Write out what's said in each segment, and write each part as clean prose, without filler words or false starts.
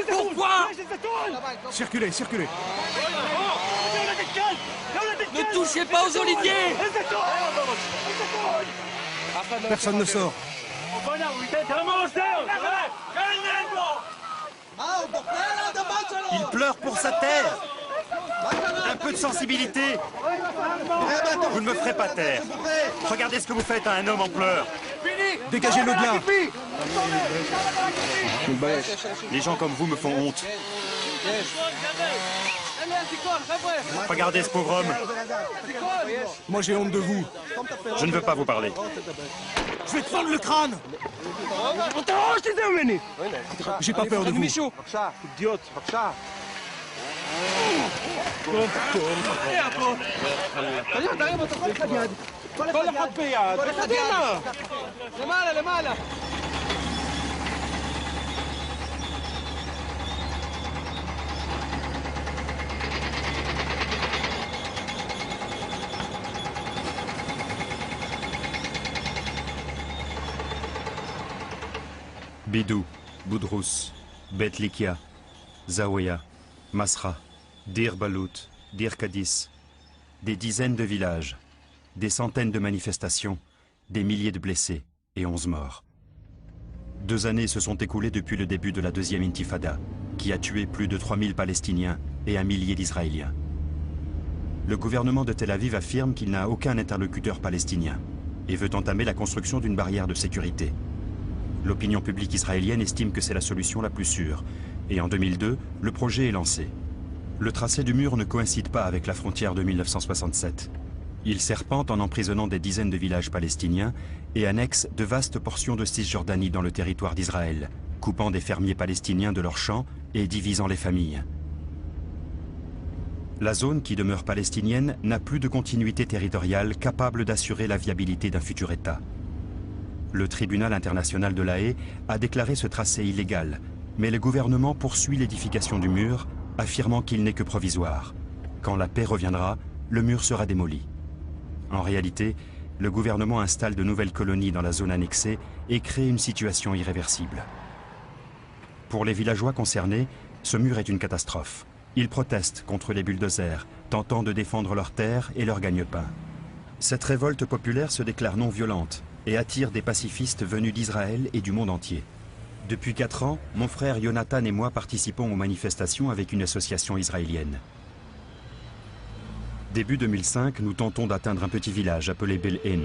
Pourquoi? Circulez, circulez. Ne touchez pas aux oliviers! Personne ne sort. Il pleure pour sa terre. Un peu de sensibilité. Vous ne me ferez pas taire. Regardez ce que vous faites à un homme en pleurs. Dégagez-le de là. Les gens comme vous me font honte. Regardez ce pauvre homme. Moi j'ai honte de vous. Je ne veux pas vous parler. Je vais te fendre le crâne. J'ai pas peur de vous. Bidou, Boudrous, Betlikia, Zaouia, Masra, Dir Balout, Dir Kadis, des dizaines de villages, des centaines de manifestations, des milliers de blessés et 11 morts. 2 années se sont écoulées depuis le début de la deuxième intifada, qui a tué plus de 3000 Palestiniens et 1 millier d'Israéliens. Le gouvernement de Tel Aviv affirme qu'il n'a aucun interlocuteur palestinien et veut entamer la construction d'une barrière de sécurité. L'opinion publique israélienne estime que c'est la solution la plus sûre. Et en 2002, le projet est lancé. Le tracé du mur ne coïncide pas avec la frontière de 1967. Il serpente en emprisonnant des dizaines de villages palestiniens et annexe de vastes portions de Cisjordanie dans le territoire d'Israël, coupant des fermiers palestiniens de leurs champs et divisant les familles. La zone qui demeure palestinienne n'a plus de continuité territoriale capable d'assurer la viabilité d'un futur État. Le tribunal international de La Haye a déclaré ce tracé illégal, mais le gouvernement poursuit l'édification du mur, affirmant qu'il n'est que provisoire. Quand la paix reviendra, le mur sera démoli. En réalité, le gouvernement installe de nouvelles colonies dans la zone annexée et crée une situation irréversible. Pour les villageois concernés, ce mur est une catastrophe. Ils protestent contre les bulldozers, tentant de défendre leurs terres et leur gagne-pain. Cette révolte populaire se déclare non violente et attire des pacifistes venus d'Israël et du monde entier. Depuis 4 ans, mon frère Jonathan et moi participons aux manifestations avec une association israélienne. Début 2005, nous tentons d'atteindre un petit village appelé Bel-In.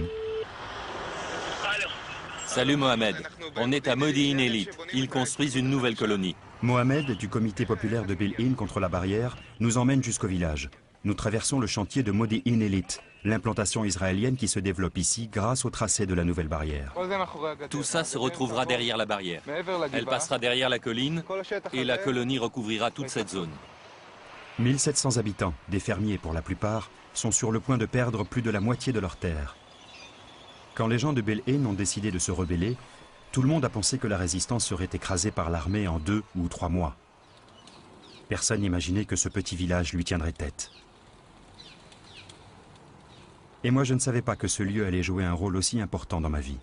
Salut Mohamed, on est à Modi'in Elite. Ils construisent une nouvelle colonie. Mohamed, du comité populaire de Bel-In contre la barrière, nous emmène jusqu'au village. Nous traversons le chantier de Modi'in Elite, l'implantation israélienne qui se développe ici grâce au tracé de la nouvelle barrière. Tout ça se retrouvera derrière la barrière. Elle passera derrière la colline et la colonie recouvrira toute cette zone. 1700 habitants, des fermiers pour la plupart, sont sur le point de perdre plus de la moitié de leurs terres. Quand les gens de Bel-In ont décidé de se rebeller, tout le monde a pensé que la résistance serait écrasée par l'armée en 2 ou 3 mois. Personne n'imaginait que ce petit village lui tiendrait tête. Et moi, je ne savais pas que ce lieu allait jouer un rôle aussi important dans ma vie.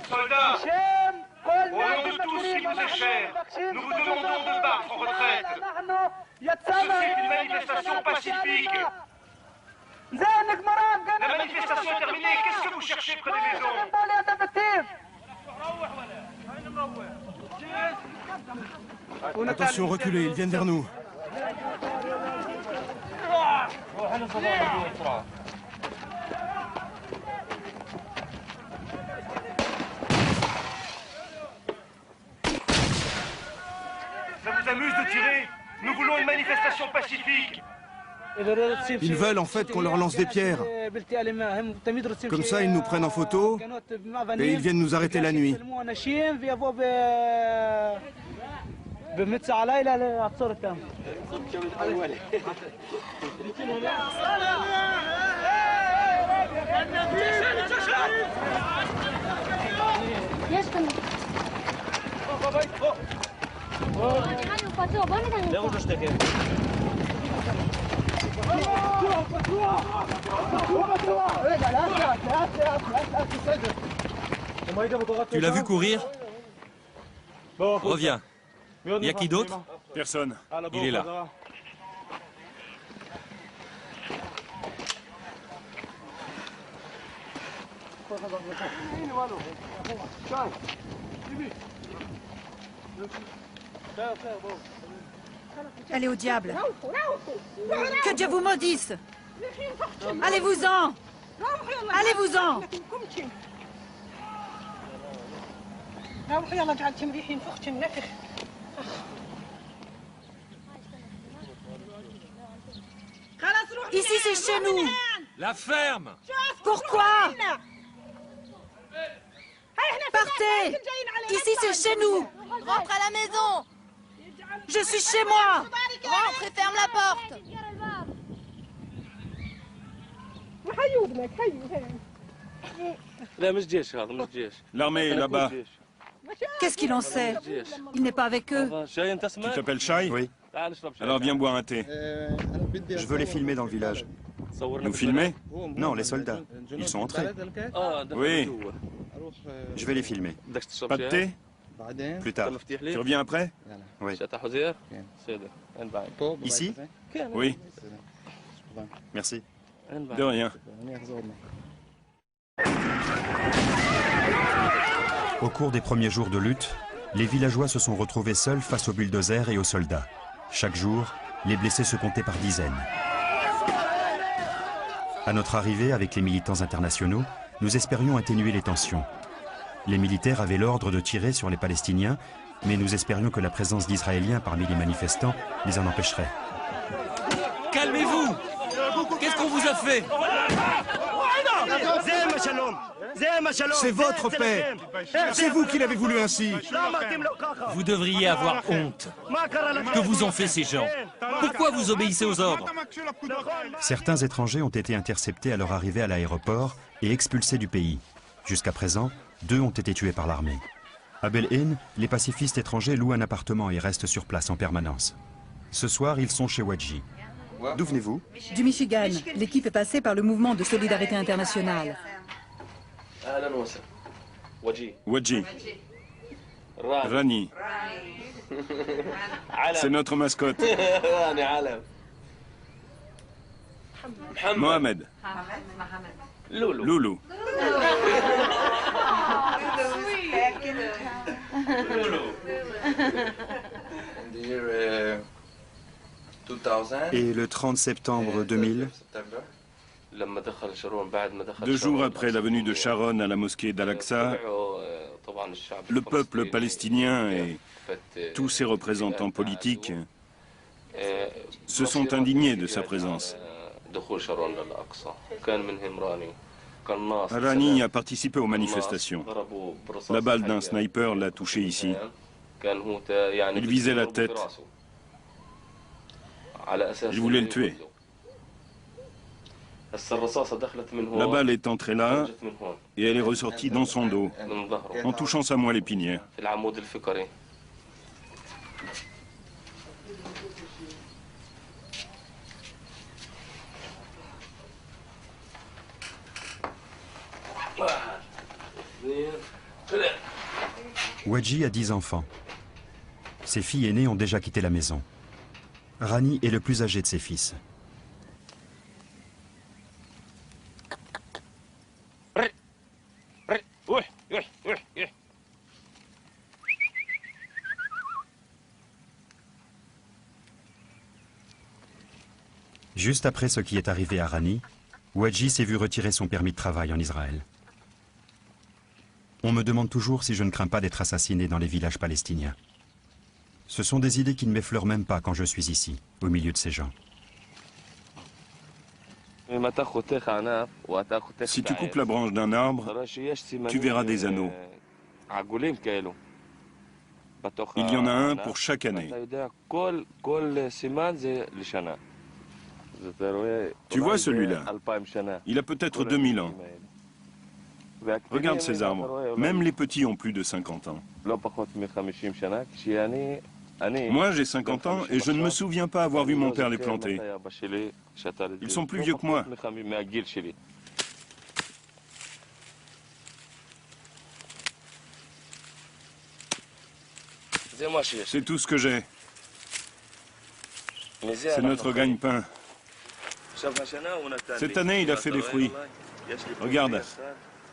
Soldats, au nom de tous qui vous est cher, nous vous demandons de battre en retraite. Ceci est une manifestation pacifique. La manifestation est terminée. Qu'est-ce que vous cherchez près des maisons? Attention, reculez, ils viennent vers nous. Ça vous amuse de tirer? Nous voulons une manifestation pacifique. Ils veulent en fait qu'on leur lance des pierres. Comme ça, ils nous prennent en photo et ils viennent nous arrêter la nuit. Tu l'as vu courir? Reviens. Il y a qui d'autre? Personne. Il est là. Allez au diable. Que Dieu vous maudisse. Allez-vous-en. Allez-vous-en. Ici, c'est chez nous. La ferme! Pourquoi? Partez. Ici, c'est chez nous. Rentre à la maison. Je suis chez moi. Rentre et ferme la porte. L'armée est là-bas. Qu'est-ce qu'il en sait? Il n'est pas avec eux. Tu t'appelles Shai? Oui. Alors viens boire un thé. Je veux les filmer dans le village. Nous filmer? Non, les soldats. Ils sont entrés. Oui. Je vais les filmer. Pas de thé? Plus tard. Tu reviens après? Oui. Ici? Oui. Merci. De rien. Au cours des premiers jours de lutte, les villageois se sont retrouvés seuls face aux bulldozers et aux soldats. Chaque jour, les blessés se comptaient par dizaines. À notre arrivée avec les militants internationaux, nous espérions atténuer les tensions. Les militaires avaient l'ordre de tirer sur les Palestiniens, mais nous espérions que la présence d'Israéliens parmi les manifestants les en empêcherait. Calmez-vous! Qu'est-ce qu'on vous a fait? C'est votre paix. C'est vous qui l'avez voulu ainsi. Vous devriez avoir honte. Que vous ont fait ces gens? Pourquoi vous obéissez aux ordres? Certains étrangers ont été interceptés à leur arrivée à l'aéroport et expulsés du pays. Jusqu'à présent, 2 ont été tués par l'armée. À Bel-Ain, les pacifistes étrangers louent un appartement et restent sur place en permanence. Ce soir, ils sont chez Wadji. D'où venez-vous? Du Michigan. L'équipe est passée par le mouvement de solidarité internationale. Wadji. Rani. C'est notre mascotte. Mohamed. Loulou. Et le 30 septembre 2000, 2 jours après la venue de Sharon à la mosquée d'Al-Aqsa, le peuple palestinien et tous ses représentants politiques se sont indignés de sa présence. Rani a participé aux manifestations. La balle d'un sniper l'a touché ici. Il visait la tête. Il voulait le tuer. La balle est entrée là et elle est ressortie dans son dos, en touchant sa moelle épinière. Wadji a 10 enfants. Ses filles aînées ont déjà quitté la maison. Rani est le plus âgé de ses fils. Juste après ce qui est arrivé à Rani, Wadji s'est vu retirer son permis de travail en Israël. On me demande toujours si je ne crains pas d'être assassiné dans les villages palestiniens. Ce sont des idées qui ne m'effleurent même pas quand je suis ici, au milieu de ces gens. Si tu coupes la branche d'un arbre, tu verras des anneaux. Il y en a un pour chaque année. Tu vois celui-là? Il a peut-être 2000 ans. Regarde ces arbres. Même les petits ont plus de 50 ans. Moi, j'ai 50 ans et je ne me souviens pas avoir vu mon père les planter. Ils sont plus vieux que moi. C'est tout ce que j'ai. C'est notre gagne-pain. Cette année, il a fait des fruits. Regarde,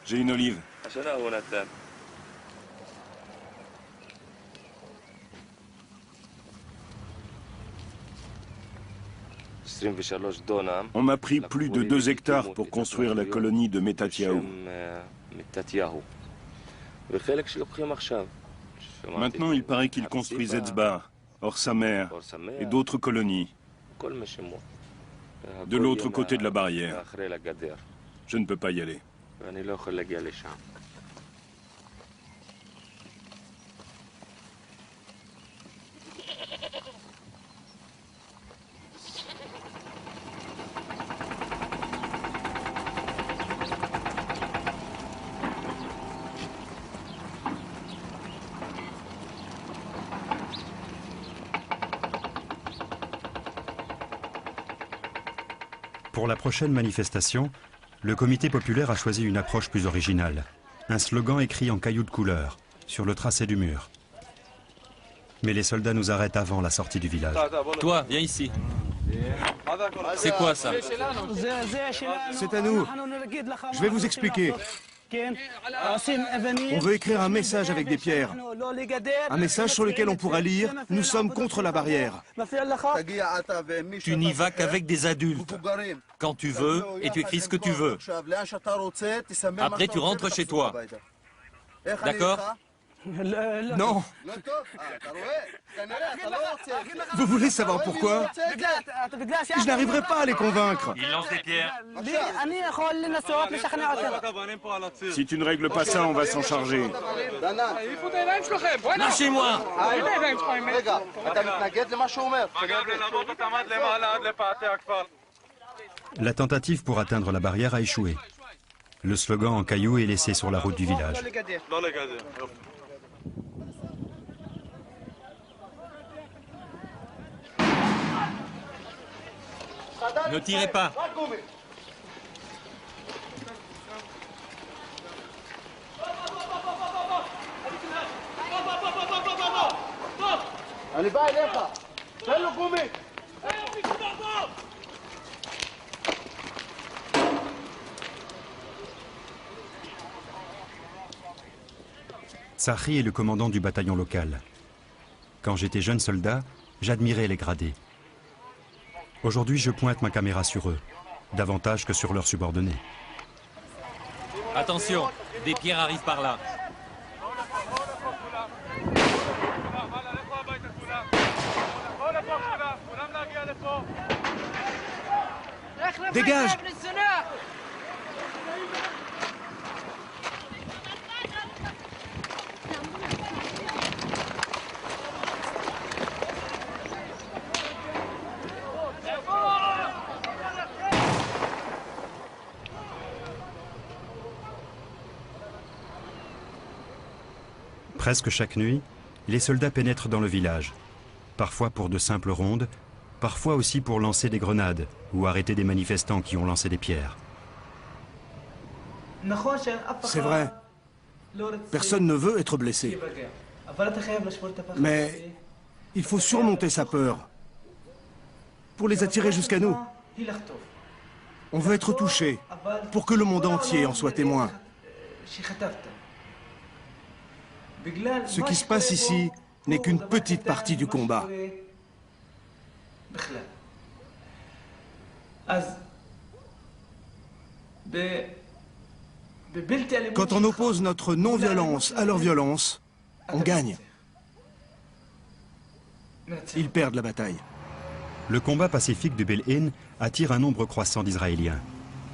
j'ai une olive. On m'a pris plus de 2 hectares pour construire la colonie de Metatiahu. Maintenant, il paraît qu'il construit Zetzba, Or-Samer et d'autres colonies. De l'autre côté de la barrière. Je ne peux pas y aller. Pour la prochaine manifestation, le comité populaire a choisi une approche plus originale. Un slogan écrit en cailloux de couleur, sur le tracé du mur. Mais les soldats nous arrêtent avant la sortie du village. Toi, viens ici. C'est quoi ça? C'est à nous. Je vais vous expliquer. On veut écrire un message avec des pierres. Un message sur lequel on pourra lire « Nous sommes contre la barrière ». Tu n'y vas qu'avec des adultes. Quand tu veux, et tu écris ce que tu veux. Après, tu rentres chez toi. D'accord? Non. Vous voulez savoir pourquoi? Je n'arriverai pas à les convaincre. Il lance des pierres. Si tu ne règles pas ça, on va s'en charger. Lâchez-moi! La tentative pour atteindre la barrière a échoué. Le slogan en cailloux est laissé sur la route du village. Ne tirez pas. Tsahi est le commandant du bataillon local. Quand j'étais jeune soldat, j'admirais les gradés. Aujourd'hui, je pointe ma caméra sur eux, davantage que sur leurs subordonnés. Attention, des pierres arrivent par là. Dégage! Presque chaque nuit, les soldats pénètrent dans le village, parfois pour de simples rondes, parfois aussi pour lancer des grenades ou arrêter des manifestants qui ont lancé des pierres. C'est vrai. Personne ne veut être blessé. Mais il faut surmonter sa peur pour les attirer jusqu'à nous. On veut être touché pour que le monde entier en soit témoin. Ce qui se passe ici n'est qu'une petite partie du combat. Quand on oppose notre non-violence à leur violence, on gagne. Ils perdent la bataille. Le combat pacifique de Bel-In attire un nombre croissant d'Israéliens.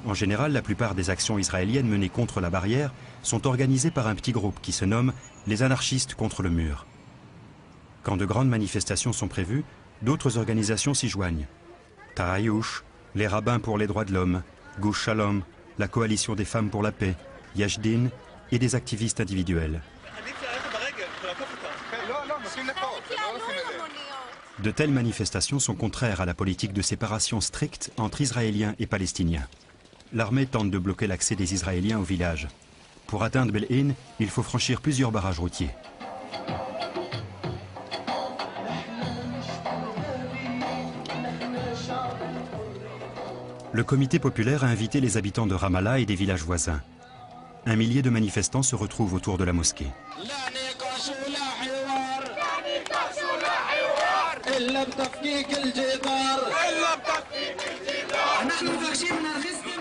En général, la plupart des actions israéliennes menées contre la barrière sont organisées par un petit groupe qui se nomme les anarchistes contre le mur. Quand de grandes manifestations sont prévues, d'autres organisations s'y joignent. Tarayush, les rabbins pour les droits de l'homme, Gush Shalom, la coalition des femmes pour la paix, Yashdin et des activistes individuels. De telles manifestations sont contraires à la politique de séparation stricte entre Israéliens et Palestiniens. L'armée tente de bloquer l'accès des Israéliens au village. Pour atteindre Bel-In, il faut franchir plusieurs barrages routiers. Le comité populaire a invité les habitants de Ramallah et des villages voisins. 1 millier de manifestants se retrouvent autour de la mosquée. Nous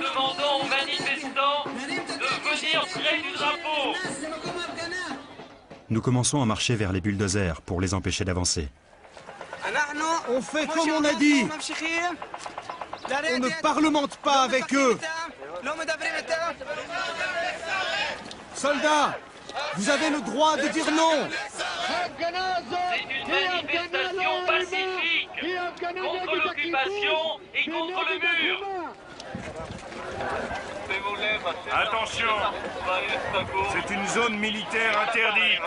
demandons aux manifestants de venir près du drapeau. Nous commençons à marcher vers les bulldozers pour les empêcher d'avancer. On fait comme on a dit. On ne parlemente pas avec eux. Soldats, vous avez le droit de dire non. C'est une manifestation pacifique contre l'occupation et contre le mur. Attention, c'est une zone militaire interdite.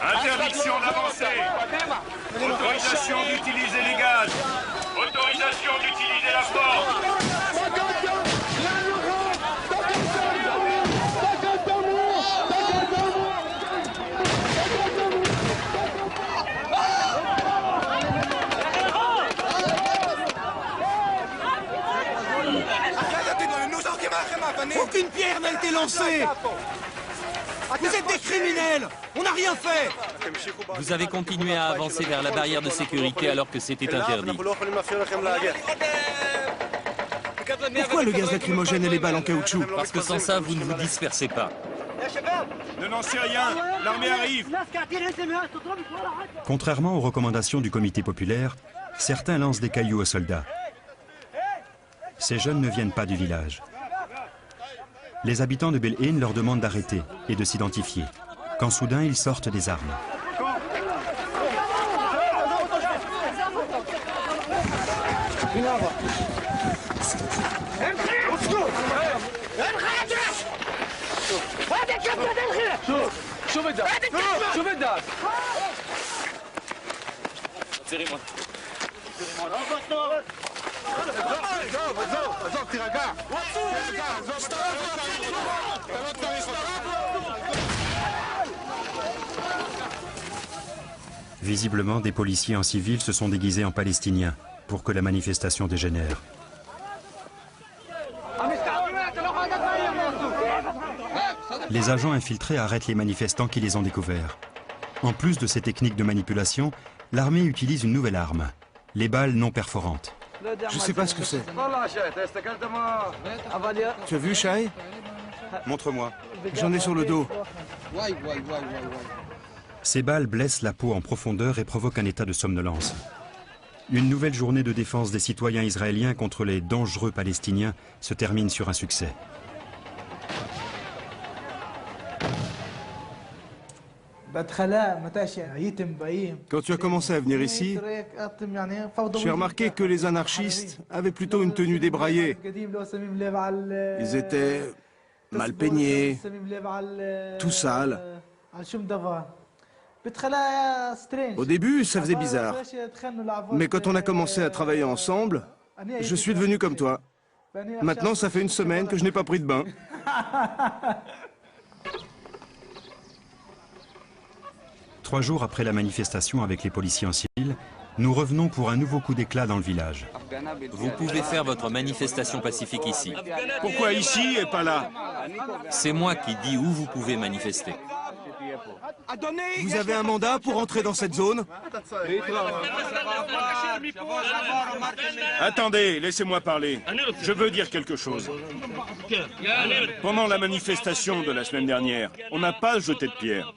Interdiction d'avancer. Autorisation d'utiliser les gaz. Autorisation d'utiliser la force. Aucune pierre n'a été lancée. Vous êtes des criminels. On n'a rien fait. Vous avez continué à avancer vers la barrière de sécurité alors que c'était interdit. Pourquoi le gaz lacrymogène et les balles en caoutchouc? Parce que sans ça, vous ne vous dispersez pas. Ne n'en sais rien. L'armée arrive. Contrairement aux recommandations du comité populaire, certains lancent des cailloux aux soldats. Ces jeunes ne viennent pas du village. Les habitants de Bel-In leur demandent d'arrêter et de s'identifier, quand soudain ils sortent des armes. Visiblement, des policiers en civil se sont déguisés en palestiniens pour que la manifestation dégénère. Les agents infiltrés arrêtent les manifestants qui les ont découverts. En plus de ces techniques de manipulation, l'armée utilise une nouvelle arme, les balles non perforantes. Je sais pas ce que c'est. Tu as vu, Shai? Montre-moi. J'en ai sur le dos. Ces balles blessent la peau en profondeur et provoquent un état de somnolence. Une nouvelle journée de défense des citoyens israéliens contre les dangereux Palestiniens se termine sur un succès. Quand tu as commencé à venir ici, j'ai remarqué que les anarchistes avaient plutôt une tenue débraillée. Ils étaient mal peignés, tout sales. Au début, ça faisait bizarre. Mais quand on a commencé à travailler ensemble, je suis devenu comme toi. Maintenant, ça fait une semaine que je n'ai pas pris de bain. Trois jours après la manifestation avec les policiers en civil, nous revenons pour un nouveau coup d'éclat dans le village. Vous pouvez faire votre manifestation pacifique ici. Pourquoi ici et pas là? C'est moi qui dis où vous pouvez manifester. Vous avez un mandat pour entrer dans cette zone? Attendez, laissez-moi parler. Je veux dire quelque chose. Pendant la manifestation de la semaine dernière, on n'a pas jeté de pierre.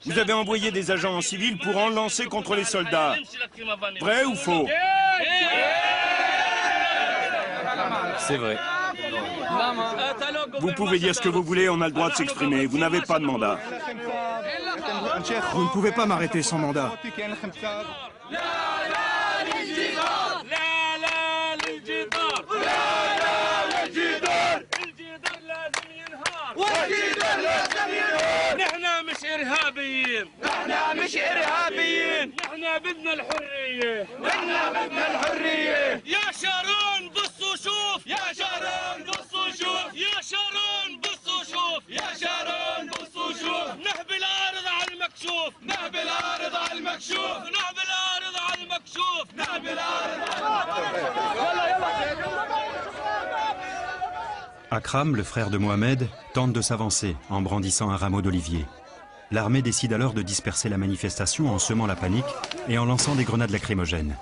Vous avez envoyé des agents en civil pour en lancer contre les soldats. Vrai ou faux? C'est vrai. Vous pouvez dire ce que vous voulez, on a le droit de s'exprimer. Vous n'avez pas de mandat. Vous ne pouvez pas m'arrêter sans mandat. نحن مش إرهابيين نحن مش إرهابيين نحن بدنا الحرية بدنا الحرية يا شارون بصوا شوف يا شارون بصوا شوف يا شارون بصوا شوف يا شارون بصوا شوف نهب الأرض على المكشوف نهب الأرض على المكشوف نهب الأرض على المكشوف نهب Akram, le frère de Mohamed, tente de s'avancer en brandissant un rameau d'olivier. L'armée décide alors de disperser la manifestation en semant la panique et en lançant des grenades lacrymogènes.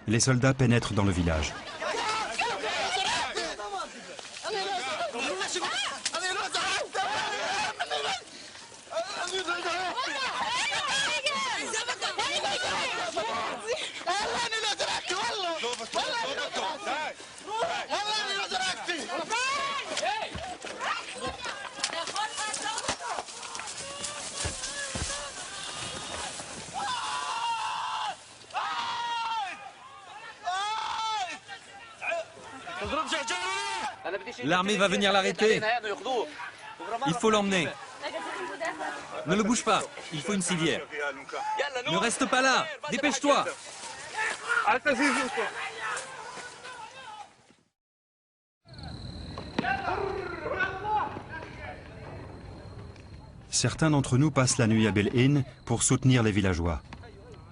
Les soldats pénètrent dans le village. L'armée va venir l'arrêter. Il faut l'emmener. Ne le bouge pas, il faut une civière. Ne reste pas là, dépêche-toi. Certains d'entre nous passent la nuit à Bel-In pour soutenir les villageois.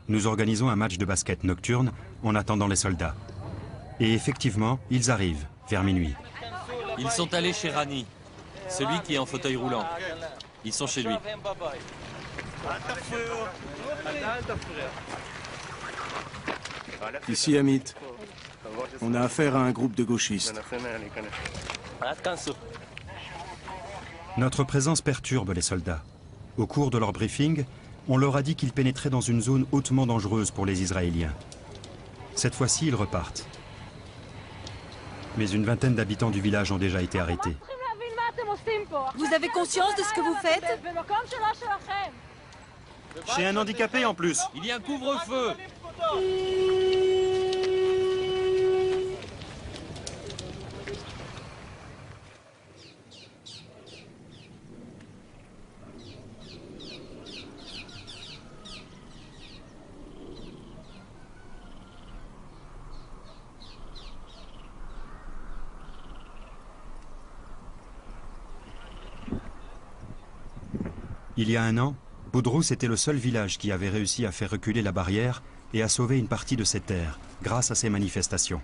Nous organisons un match de basket nocturne en attendant les soldats. Et effectivement, ils arrivent, vers minuit. Ils sont allés chez Rani, celui qui est en fauteuil roulant. Ils sont chez lui. Ici, Amit. On a affaire à un groupe de gauchistes. Notre présence perturbe les soldats. Au cours de leur briefing, on leur a dit qu'ils pénétraient dans une zone hautement dangereuse pour les Israéliens. Cette fois-ci, ils repartent. Mais une vingtaine d'habitants du village ont déjà été arrêtés. Vous avez conscience de ce que vous faites? Chez un handicapé en plus. Il y a un couvre-feu. Il y a un an, Boudrous était le seul village qui avait réussi à faire reculer la barrière et à sauver une partie de ses terres grâce à ces manifestations.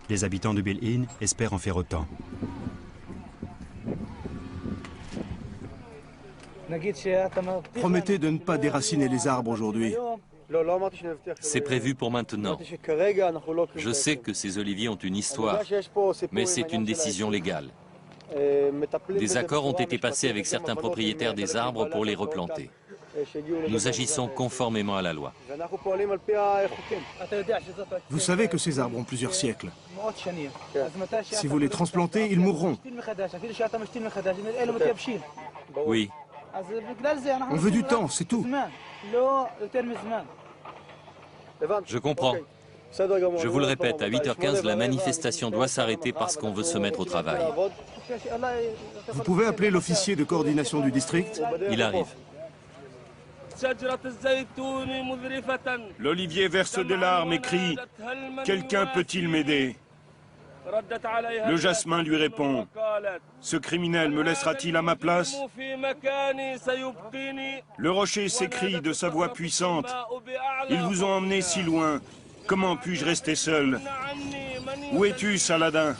Les habitants de Bel-In espèrent en faire autant. Promettez de ne pas déraciner les arbres aujourd'hui. C'est prévu pour maintenant. Je sais que ces oliviers ont une histoire, mais c'est une décision légale. Des accords ont été passés avec certains propriétaires des arbres pour les replanter. Nous agissons conformément à la loi. Vous savez que ces arbres ont plusieurs siècles. Si vous les transplantez, ils mourront. Oui. On veut du temps, c'est tout. Je comprends. Je vous le répète, à 8h15, la manifestation doit s'arrêter parce qu'on veut se mettre au travail. Vous pouvez appeler l'officier de coordination du district? Il arrive. L'olivier verse des larmes et crie « Quelqu'un peut-il m'aider » Le jasmin lui répond « Ce criminel me laissera-t-il à ma place ?» Le rocher s'écrie de sa voix puissante « Ils vous ont emmené si loin, comment puis-je rester seul ?» Où es-tu, Saladin?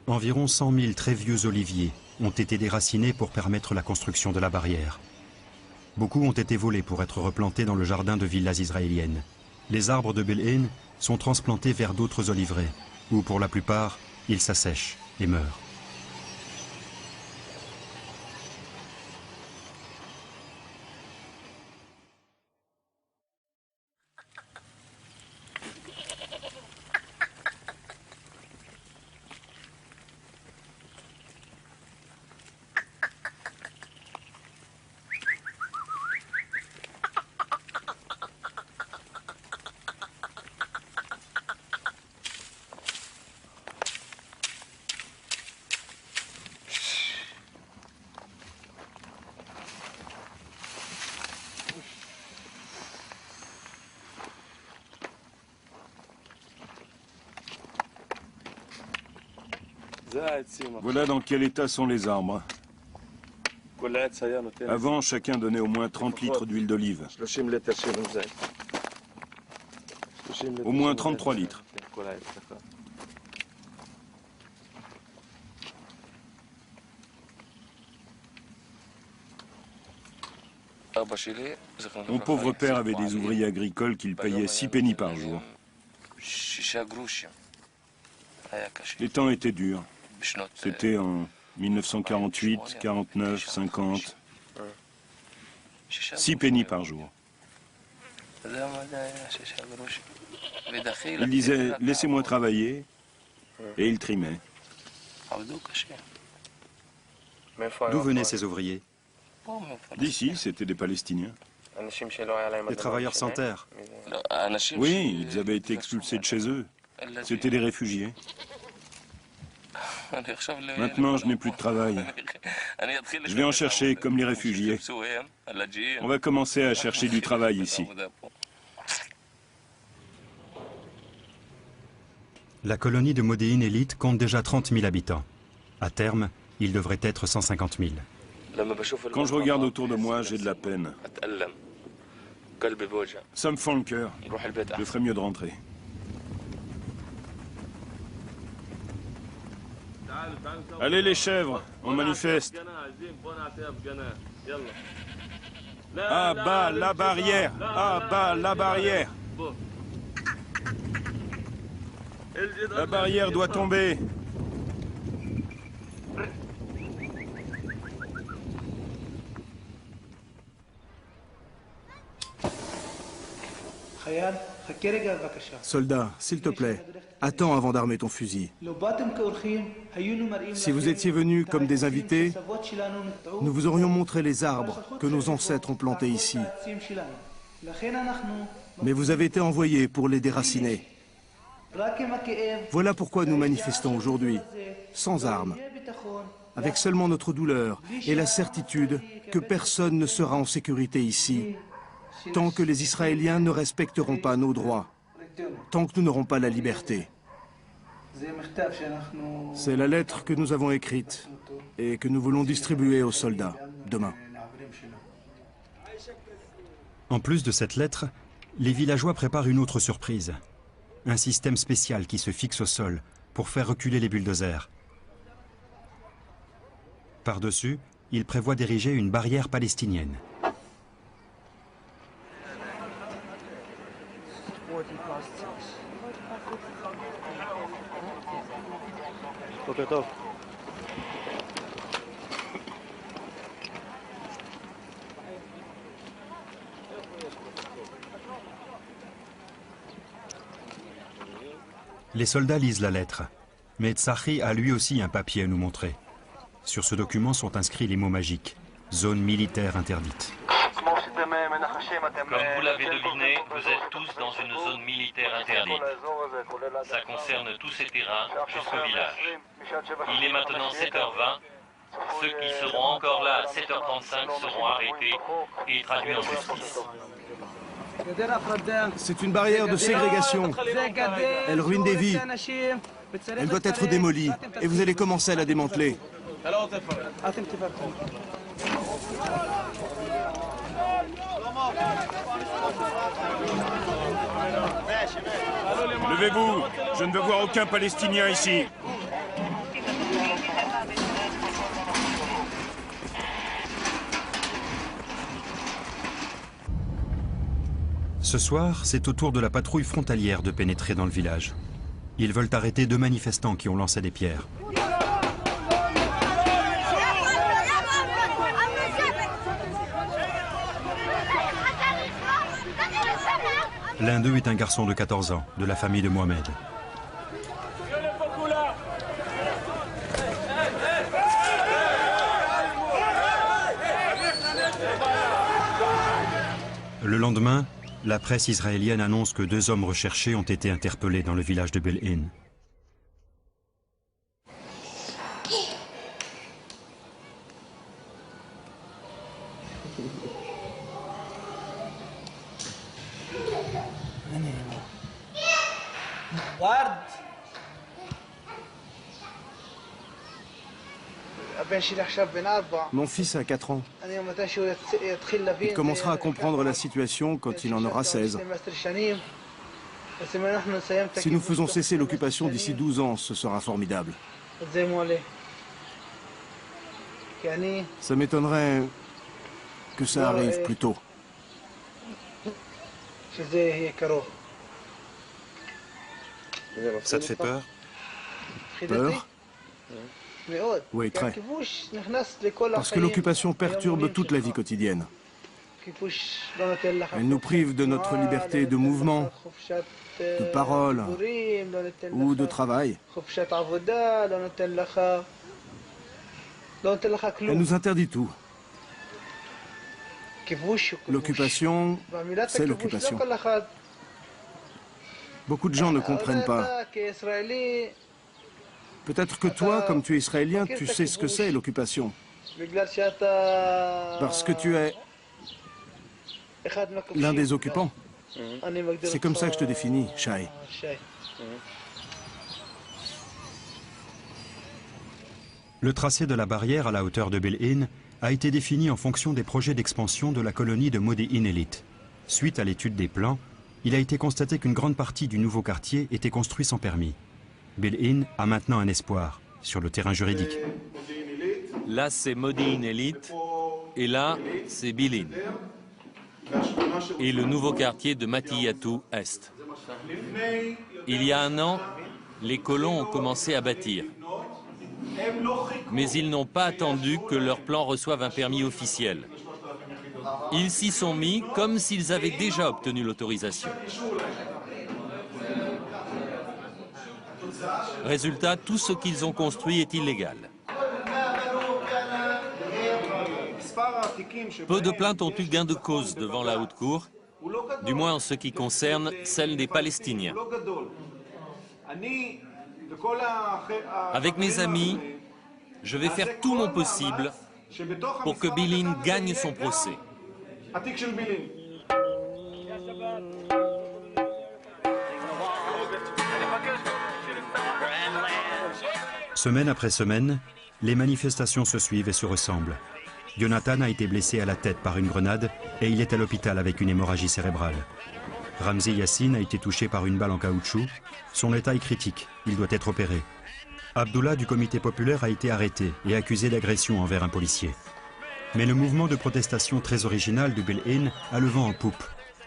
Environ 100 000 très vieux oliviers ont été déracinés pour permettre la construction de la barrière. Beaucoup ont été volés pour être replantés dans le jardin de villas israéliennes. Les arbres de Bel-Ain sont transplantés vers d'autres oliveraies, où pour la plupart, ils s'assèchent et meurent. Voilà dans quel état sont les arbres. Avant, chacun donnait au moins 30 litres d'huile d'olive. Au moins 33 litres. Mon pauvre père avait des ouvriers agricoles qu'il payait 6 pennies par jour. Les temps étaient durs. C'était en 1948, 49, 50. 6 pennies par jour. Il disait « Laissez-moi travailler » et il trimait. D'où venaient ces ouvriers? D'ici, c'était des Palestiniens. Des travailleurs sans terre. Oui, ils avaient été expulsés de chez eux. C'était des réfugiés. Maintenant, je n'ai plus de travail. Je vais en chercher comme les réfugiés. On va commencer à chercher du travail ici. La colonie de Modéine Élite compte déjà 30 000 habitants. À terme, il devrait être 150 000. Quand je regarde autour de moi, j'ai de la peine. Ça me fend le cœur. Je ferais mieux de rentrer. Allez les chèvres, on manifeste. À bas la barrière, à bas la barrière. La barrière doit tomber. Soldat, s'il te plaît, attends avant d'armer ton fusil. Si vous étiez venus comme des invités, nous vous aurions montré les arbres que nos ancêtres ont plantés ici. Mais vous avez été envoyés pour les déraciner. Voilà pourquoi nous manifestons aujourd'hui, sans armes, avec seulement notre douleur et la certitude que personne ne sera en sécurité ici, tant que les Israéliens ne respecteront pas nos droits, tant que nous n'aurons pas la liberté. C'est la lettre que nous avons écrite et que nous voulons distribuer aux soldats demain. En plus de cette lettre, les villageois préparent une autre surprise. Un système spécial qui se fixe au sol pour faire reculer les bulldozers. Par-dessus, ils prévoient d'ériger une barrière palestinienne. Les soldats lisent la lettre, mais Tsahi a lui aussi un papier à nous montrer. Sur ce document sont inscrits les mots magiques « Zone militaire interdite ». Comme vous l'avez deviné, vous êtes tous dans une zone militaire interdite. Ça concerne tous ces terrains jusqu'au village. Il est maintenant 7h20. Ceux qui seront encore là à 7h35 seront arrêtés et traduits en justice. C'est une barrière de ségrégation. Elle ruine des vies. Elle doit être démolie. Et vous allez commencer à la démanteler. Levez-vous. Je ne veux voir aucun Palestinien ici. Ce soir, c'est au tour de la patrouille frontalière de pénétrer dans le village. Ils veulent arrêter 2 manifestants qui ont lancé des pierres. L'un d'eux est un garçon de 14 ans, de la famille de Mohamed. Le lendemain, la presse israélienne annonce que 2 hommes recherchés ont été interpellés dans le village de Bel-In. Mon fils a 4 ans. Il commencera à comprendre la situation quand il en aura 16. Si nous faisons cesser l'occupation d'ici 12 ans, ce sera formidable. Ça m'étonnerait que ça arrive plus tôt. Ça te fait peur? Peur? Oui, très. Parce que l'occupation perturbe toute la vie quotidienne. Elle nous prive de notre liberté de mouvement, de parole ou de travail. Elle nous interdit tout. L'occupation, c'est l'occupation. Beaucoup de gens ne comprennent pas. Peut-être que toi, comme tu es israélien, tu sais ce que c'est l'occupation. Parce que tu es l'un des occupants. C'est comme ça que je te définis, Shai. Le tracé de la barrière à la hauteur de Bel-In a été défini en fonction des projets d'expansion de la colonie de Modéine-Élite. Suite à l'étude des plans, il a été constaté qu'une grande partie du nouveau quartier était construit sans permis. Bel-In a maintenant un espoir sur le terrain juridique. Là, c'est Modéine-Élite et là, c'est Bilin. Et le nouveau quartier de Matiyatou Est. Il y a 1 an, les colons ont commencé à bâtir. Mais ils n'ont pas attendu que leur plan reçoive un permis officiel. Ils s'y sont mis comme s'ils avaient déjà obtenu l'autorisation. Résultat, tout ce qu'ils ont construit est illégal. Peu de plaintes ont eu gain de cause devant la haute cour, du moins en ce qui concerne celle des Palestiniens. Avec mes amis, je vais faire tout mon possible pour que Bilin gagne son procès. Semaine après semaine, les manifestations se suivent et se ressemblent. Jonathan a été blessé à la tête par une grenade et il est à l'hôpital avec une hémorragie cérébrale. Ramzi Yassine a été touché par une balle en caoutchouc. Son état est critique, il doit être opéré. Abdullah du comité populaire a été arrêté et accusé d'agression envers un policier. Mais le mouvement de protestation très original de Bel-In a le vent en poupe.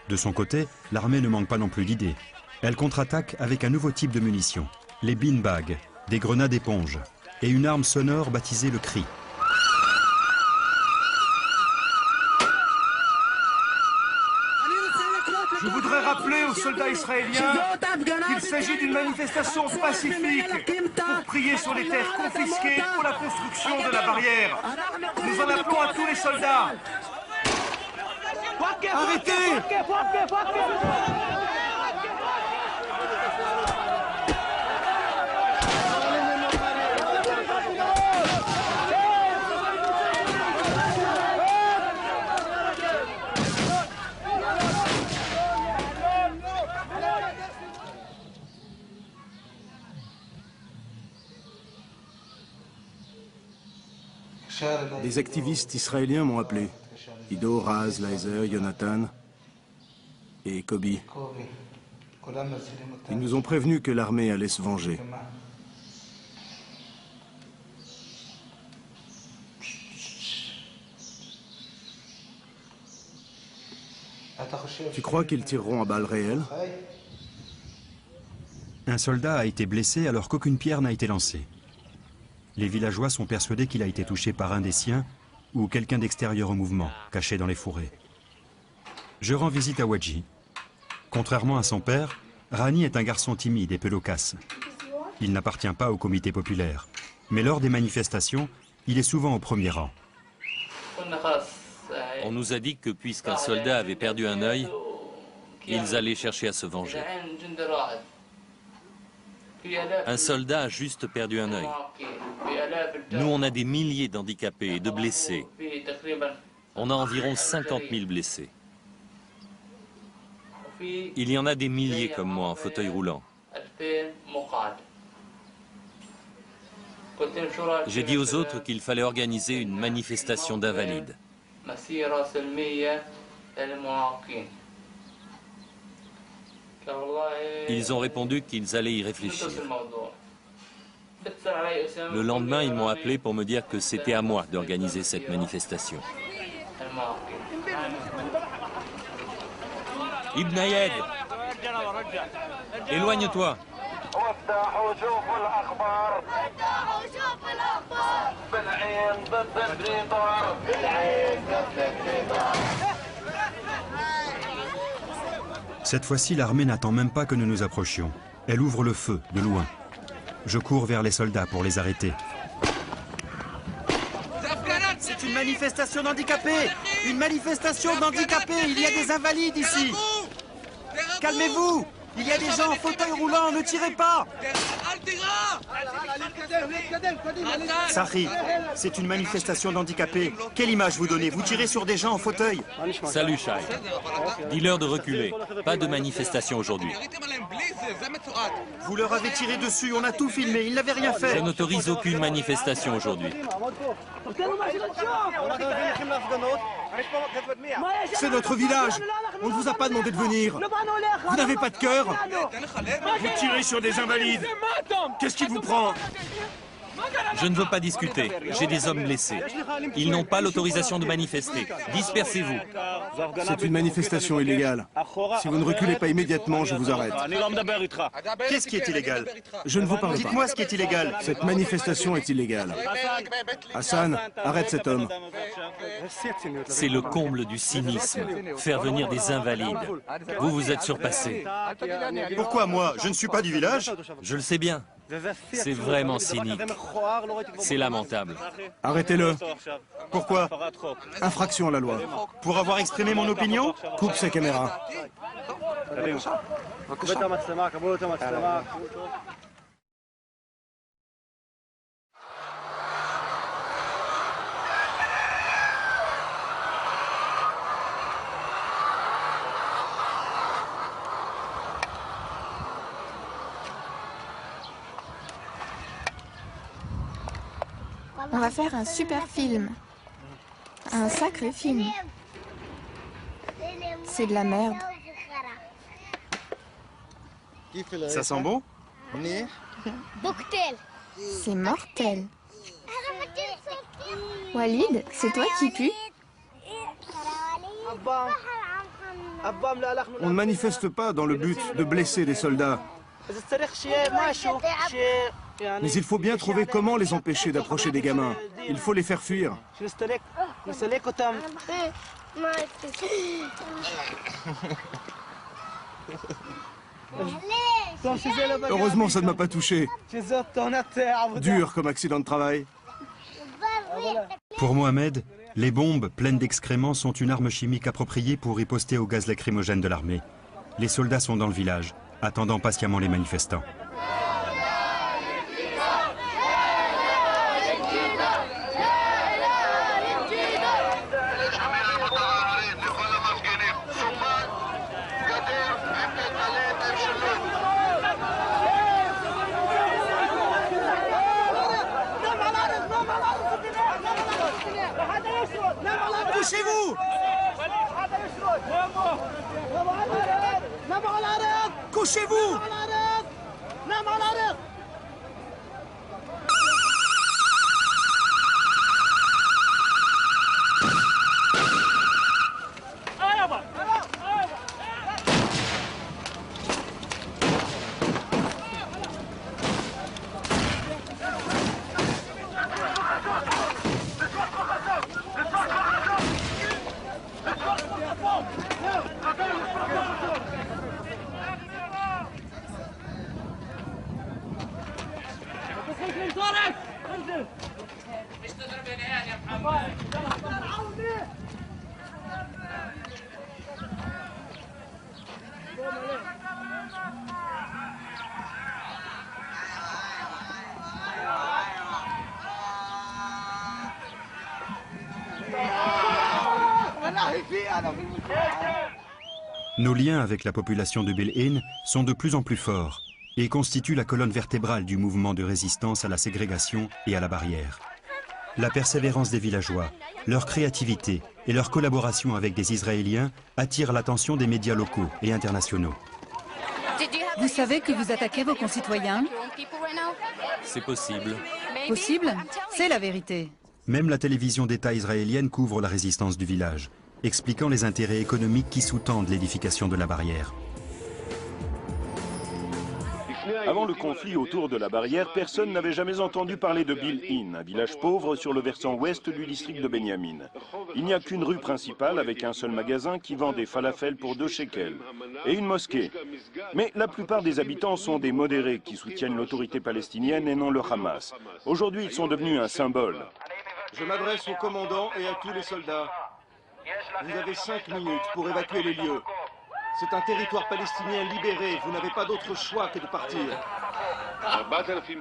De son côté, l'armée ne manque pas non plus d'idées. Elle contre-attaque avec un nouveau type de munitions, les beanbags, des grenades éponges et une arme sonore baptisée le cri. Je voudrais rappeler aux soldats israéliens qu'il s'agit d'une manifestation pacifique pour prier sur les terres confisquées pour la construction de la barrière. Nous en appelons à tous les soldats. Arrêtez! Des activistes israéliens m'ont appelé. Ido, Raz, Leiser, Jonathan et Kobi. Ils nous ont prévenus que l'armée allait se venger. Tu crois qu'ils tireront à balles réelles? Un soldat a été blessé alors qu'aucune pierre n'a été lancée. Les villageois sont persuadés qu'il a été touché par un des siens ou quelqu'un d'extérieur au mouvement, caché dans les fourrés. Je rends visite à Wadji. Contrairement à son père, Rani est un garçon timide et peu loquace. Il n'appartient pas au comité populaire, mais lors des manifestations, il est souvent au premier rang. On nous a dit que puisqu'un soldat avait perdu un œil, ils allaient chercher à se venger. Un soldat a juste perdu un œil. Nous, on a des milliers d'handicapés et de blessés. On a environ 50 000 blessés. Il y en a des milliers comme moi en fauteuil roulant. J'ai dit aux autres qu'il fallait organiser une manifestation d'invalides. Ils ont répondu qu'ils allaient y réfléchir. Le lendemain, ils m'ont appelé pour me dire que c'était à moi d'organiser cette manifestation. Ibn Ayed, éloigne-toi. Cette fois-ci, l'armée n'attend même pas que nous nous approchions. Elle ouvre le feu, de loin. Je cours vers les soldats pour les arrêter. C'est une manifestation d'handicapés! Une manifestation d'handicapés! Il y a des invalides ici! Calmez-vous! Il y a des gens en fauteuil roulant, ne tirez pas! Sahri, c'est une manifestation d'handicapés. Quelle image vous donnez? Vous tirez sur des gens en fauteuil? Salut, Shai. Dis-leur de reculer. Pas de manifestation aujourd'hui. Vous leur avez tiré dessus, on a tout filmé, ils n'avaient rien fait. Je n'autorise aucune manifestation aujourd'hui. C'est notre village. On ne vous a pas demandé de venir. Vous n'avez pas de cœur. Vous tirez sur des invalides. Qu'est-ce qui vous prend? Je ne veux pas discuter. J'ai des hommes blessés. Ils n'ont pas l'autorisation de manifester. Dispersez-vous. C'est une manifestation illégale. Si vous ne reculez pas immédiatement, je vous arrête. Qu'est-ce qui est illégal? Je ne vous parle pas. Dites-moi ce qui est illégal. Cette manifestation est illégale. Hassan, arrête cet homme. C'est le comble du cynisme. Faire venir des invalides. Vous vous êtes surpassé. Pourquoi moi? Je ne suis pas du village? Je le sais bien. C'est vraiment cynique. C'est lamentable. Arrêtez-le. Pourquoi? Infraction à la loi. Pour avoir exprimé mon opinion? Coupe sa caméra. On va faire un super film. Un sacré film. C'est de la merde. Ça sent bon? C'est mortel. Walid, c'est toi qui pues? On ne manifeste pas dans le but de blesser des soldats. Mais il faut bien trouver comment les empêcher d'approcher des gamins. Il faut les faire fuir. Heureusement, ça ne m'a pas touché. Dur comme accident de travail. Pour Mohamed, les bombes pleines d'excréments sont une arme chimique appropriée pour riposter au gaz lacrymogène de l'armée. Les soldats sont dans le village, attendant patiemment les manifestants. Couchez-vous! Couchez-vous! Nos liens avec la population de Bil'in sont de plus en plus forts et constituent la colonne vertébrale du mouvement de résistance à la ségrégation et à la barrière. La persévérance des villageois, leur créativité et leur collaboration avec des Israéliens attirent l'attention des médias locaux et internationaux. Vous savez que vous attaquez vos concitoyens? C'est possible. Possible? C'est la vérité. Même la télévision d'État israélienne couvre la résistance du village, expliquant les intérêts économiques qui sous-tendent l'édification de la barrière. Avant le conflit autour de la barrière, personne n'avait jamais entendu parler de Bil'in, un village pauvre sur le versant ouest du district de Benyamin. Il n'y a qu'une rue principale avec un seul magasin qui vend des falafels pour 2 shekels et une mosquée. Mais la plupart des habitants sont des modérés qui soutiennent l'autorité palestinienne et non le Hamas. Aujourd'hui, ils sont devenus un symbole. Je m'adresse au commandant et à tous les soldats. Vous avez 5 minutes pour évacuer les lieux. C'est un territoire palestinien libéré. Vous n'avez pas d'autre choix que de partir.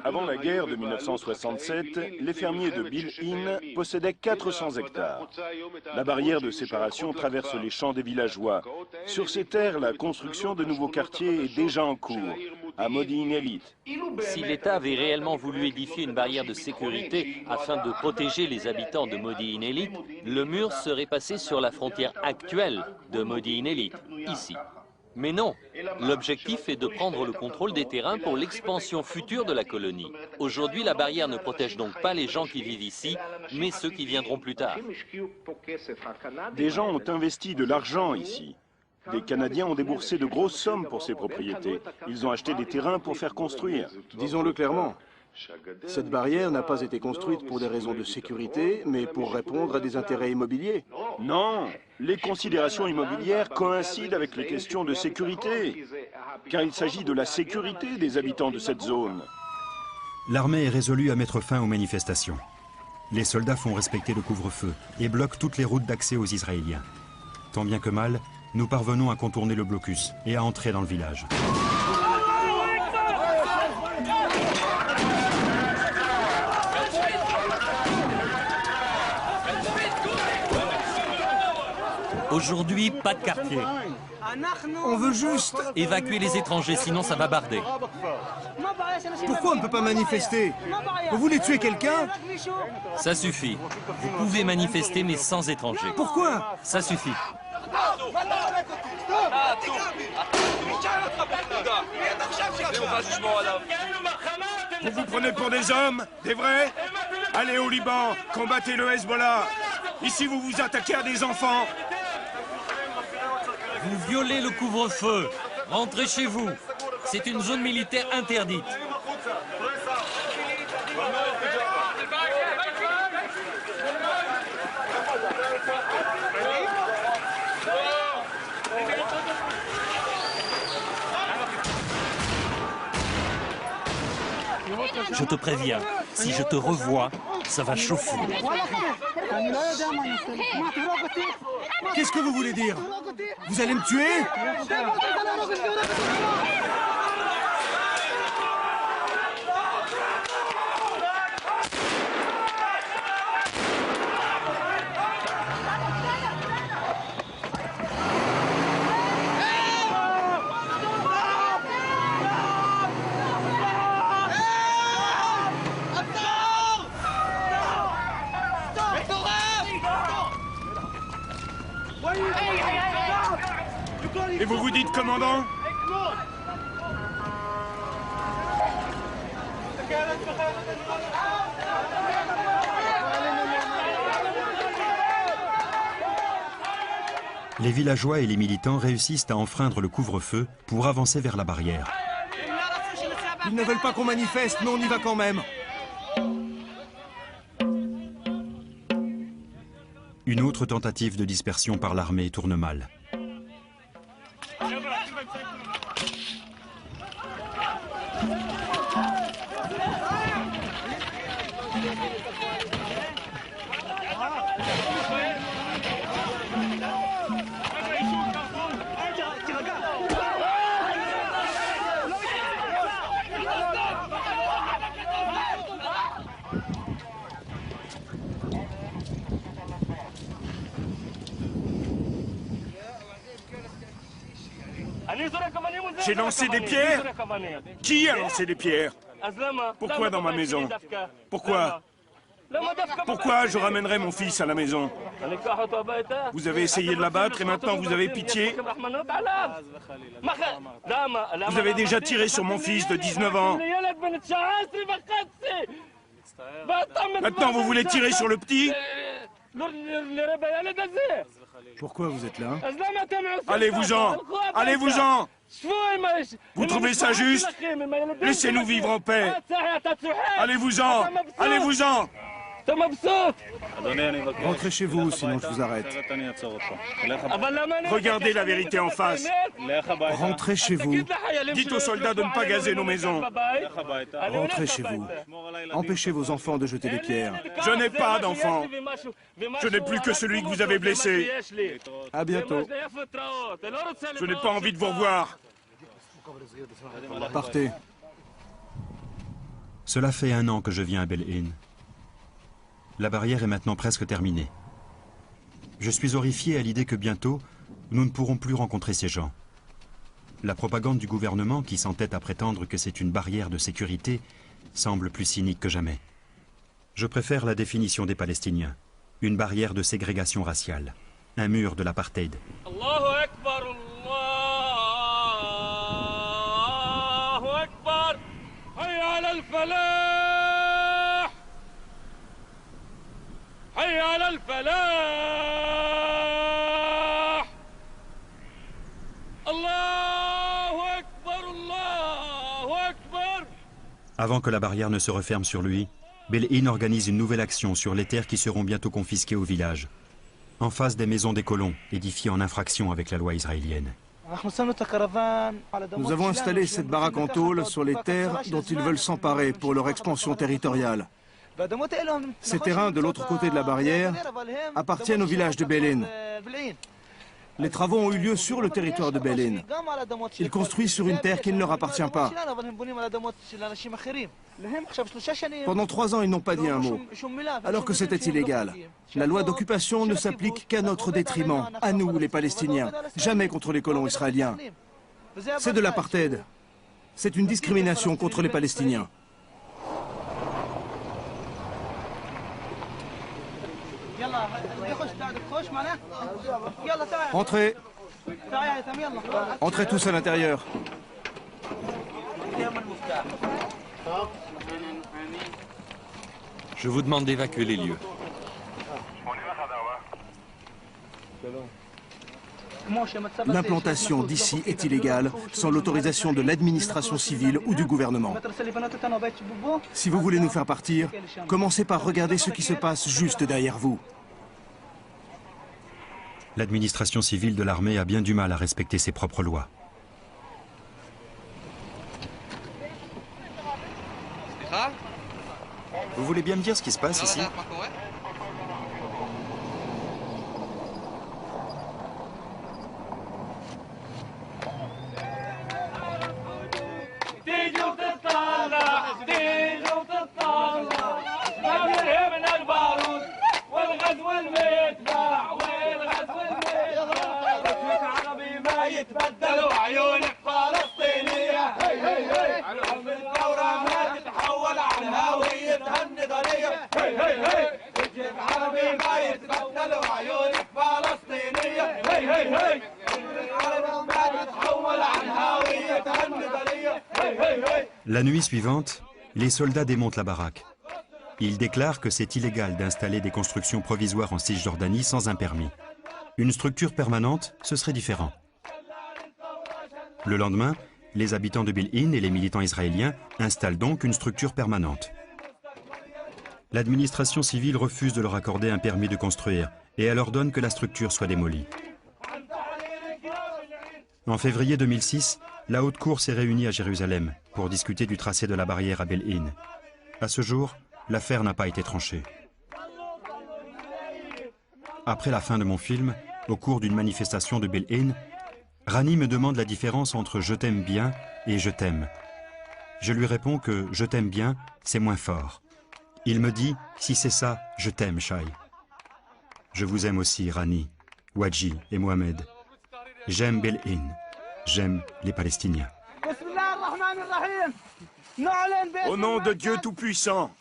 Avant la guerre de 1967, les fermiers de Bil'in possédaient 400 hectares. La barrière de séparation traverse les champs des villageois. Sur ces terres, la construction de nouveaux quartiers est déjà en cours, à Modi'in Eilit. Si l'État avait réellement voulu édifier une barrière de sécurité afin de protéger les habitants de Modi'in Eilit, le mur serait passé sur la frontière actuelle de Modi'in Eilit, ici. Mais non, l'objectif est de prendre le contrôle des terrains pour l'expansion future de la colonie. Aujourd'hui, la barrière ne protège donc pas les gens qui vivent ici, mais ceux qui viendront plus tard. Des gens ont investi de l'argent ici. Des Canadiens ont déboursé de grosses sommes pour ces propriétés. Ils ont acheté des terrains pour faire construire. Disons-le clairement, cette barrière n'a pas été construite pour des raisons de sécurité, mais pour répondre à des intérêts immobiliers. Non, les considérations immobilières coïncident avec les questions de sécurité, car il s'agit de la sécurité des habitants de cette zone. L'armée est résolue à mettre fin aux manifestations. Les soldats font respecter le couvre-feu et bloquent toutes les routes d'accès aux Israéliens. Tant bien que mal, nous parvenons à contourner le blocus et à entrer dans le village. Aujourd'hui, pas de quartier. On veut juste... Évacuer les étrangers, sinon ça va barder. Pourquoi on ne peut pas manifester? Vous voulez tuer quelqu'un? Ça suffit. Vous pouvez manifester, mais sans étrangers. Pourquoi? Ça suffit. Vous vous prenez pour des hommes? Des vrais? Allez au Liban, combattez le Hezbollah. Ici, vous vous attaquez à des enfants. Vous violez le couvre-feu. Rentrez chez vous. C'est une zone militaire interdite. Je te préviens, si je te revois, ça va chauffer. Qu'est-ce que vous voulez dire? Vous allez me tuer? Et vous vous dites commandant? Les villageois et les militants réussissent à enfreindre le couvre-feu pour avancer vers la barrière. Ils ne veulent pas qu'on manifeste, mais on y va quand même. Une autre tentative de dispersion par l'armée tourne mal. J'ai lancé des pierres? Qui a lancé des pierres? Pourquoi dans ma maison? Pourquoi? Pourquoi je ramènerai mon fils à la maison? Vous avez essayé de l'abattre et maintenant vous avez pitié? Vous avez déjà tiré sur mon fils de 19 ans. Maintenant vous voulez tirer sur le petit? Pourquoi vous êtes là? Allez-vous-en! Allez-vous-en! Vous trouvez ça juste? Laissez-nous vivre en paix! Allez-vous-en! Allez-vous-en! Rentrez chez vous, sinon je vous arrête. Regardez la vérité en face. Rentrez chez vous. Dites aux soldats de ne pas gazer nos maisons. Rentrez chez vous. Empêchez vos enfants de jeter des pierres. Je n'ai pas d'enfants. Je n'ai plus que celui que vous avez blessé. À bientôt. Je n'ai pas envie de vous revoir. Partez. Cela fait 1 an que je viens à Bel-In. La barrière est maintenant presque terminée. Je suis horrifié à l'idée que bientôt, nous ne pourrons plus rencontrer ces gens. La propagande du gouvernement, qui s'entête à prétendre que c'est une barrière de sécurité, semble plus cynique que jamais. Je préfère la définition des Palestiniens. Une barrière de ségrégation raciale. Un mur de l'apartheid. Allahu Akbar, Allahu Akbar, hayya ala al-falah. Avant que la barrière ne se referme sur lui, Bel-In organise une nouvelle action sur les terres qui seront bientôt confisquées au village, en face des maisons des colons, édifiées en infraction avec la loi israélienne. Nous avons installé cette baraque en tôle sur les terres dont ils veulent s'emparer pour leur expansion territoriale. Ces terrains de l'autre côté de la barrière appartiennent au village de Bel-In. Les travaux ont eu lieu sur le territoire de Bel-In. Ils construisent sur une terre qui ne leur appartient pas. Pendant 3 ans, ils n'ont pas dit un mot, alors que c'était illégal. La loi d'occupation ne s'applique qu'à notre détriment, à nous, les Palestiniens, jamais contre les colons israéliens. C'est de l'apartheid. C'est une discrimination contre les Palestiniens. Entrez. Entrez tous à l'intérieur. Je vous demande d'évacuer les lieux. L'implantation d'ici est illégale, sans l'autorisation de l'administration civile ou du gouvernement. Si vous voulez nous faire partir, commencez par regarder ce qui se passe juste derrière vous. L'administration civile de l'armée a bien du mal à respecter ses propres lois. Vous voulez bien me dire ce qui se passe ici? يتبدلوا عيونك فلسطينية هي هي هي الثورة ما تتحول عن هويتها النضالية هي هي هي عربي ما يتبدلوا عيونك فلسطينية La nuit suivante, les soldats démontent la baraque. Ils déclarent que c'est illégal d'installer des constructions provisoires en Cisjordanie sans un permis. Une structure permanente, ce serait différent. Le lendemain, les habitants de Bil'in et les militants israéliens installent donc une structure permanente. L'administration civile refuse de leur accorder un permis de construire et elle ordonne que la structure soit démolie. En février 2006, la Haute Cour s'est réunie à Jérusalem pour discuter du tracé de la barrière à Bil'in. À ce jour, l'affaire n'a pas été tranchée. Après la fin de mon film, au cours d'une manifestation de Bil'in, Rani me demande la différence entre « je t'aime bien » et « je t'aime ». Je lui réponds que « je t'aime bien » c'est moins fort. Il me dit « si c'est ça, je t'aime, Shai ». Je vous aime aussi, Rani, Wadji et Mohamed. J'aime Bil'in, j'aime les Palestiniens. Au nom de Dieu Tout-Puissant,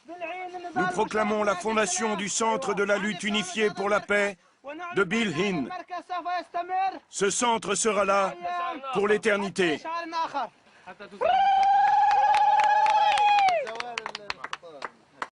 nous proclamons la fondation du Centre de la lutte unifiée pour la paix de Bil'in. Ce centre sera là pour l'éternité.